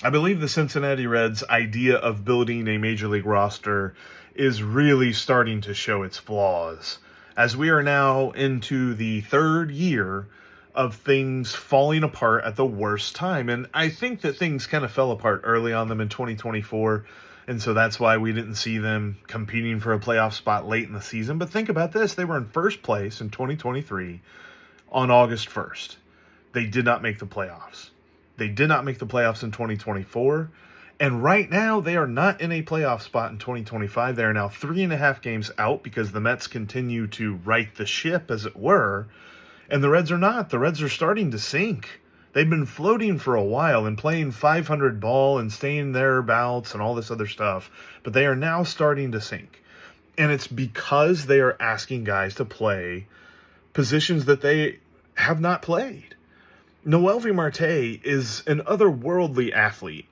I believe the Cincinnati Reds' idea of building a major league roster is really starting to show its flaws, as we are now into the third year of things falling apart at the worst time. And I think that things kind of fell apart early on them in 2024. And so that's why we didn't see them competing for a playoff spot late in the season. But think about this, they were in first place in 2023 on August 1st. They did not make the playoffs. They did not make the playoffs in 2024. And right now, they are not in a playoff spot in 2025. They are now 3.5 games out because the Mets continue to right the ship, as it were. And the Reds are not. The Reds are starting to sink. They've been floating for a while and playing 500 ball and staying thereabouts and all this other stuff. But they are now starting to sink. And it's because they are asking guys to play positions that they have not played. Noelvi Marte is an otherworldly athlete.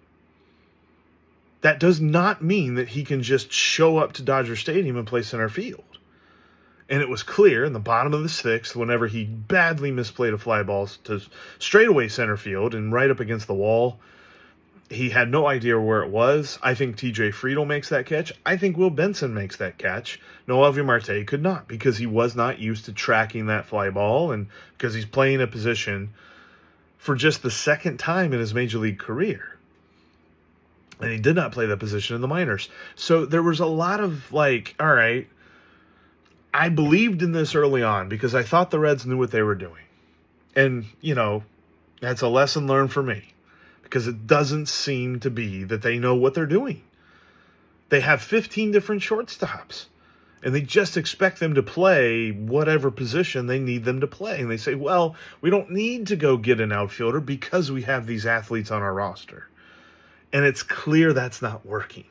That does not mean that he can just show up to Dodger Stadium and play center field. And it was clear in the bottom of the sixth, whenever he badly misplayed a fly ball to straightaway center field and right up against the wall, he had no idea where it was. I think TJ Friedel makes that catch. I think Will Benson makes that catch. Noelvi Marte could not, because he was not used to tracking that fly ball, and because he's playing a position for just the second time in his major league career. And he did not play that position in the minors. So there was a lot of like, all right, I believed in this early on because I thought the Reds knew what they were doing. And, that's a lesson learned for me, because it doesn't seem to be that they know what they're doing. They have 15 different shortstops, and they just expect them to play whatever position they need them to play. And they say, well, we don't need to go get an outfielder because we have these athletes on our roster. And it's clear that's not working.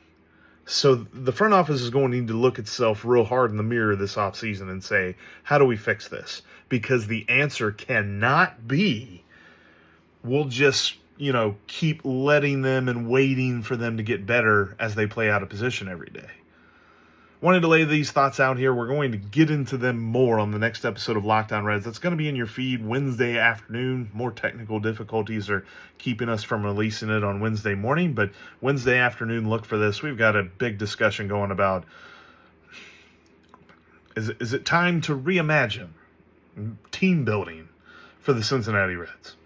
So the front office is going to need to look itself real hard in the mirror this offseason and say, how do we fix this? Because the answer cannot be, we'll just, keep letting them and waiting for them to get better as they play out of position every day. Wanted to lay these thoughts out here. We're going to get into them more on the next episode of Locked On Reds. That's going to be in your feed Wednesday afternoon. More technical difficulties are keeping us from releasing it on Wednesday morning, but Wednesday afternoon, look for this. We've got a big discussion going about, is it time to reimagine team building for the Cincinnati Reds?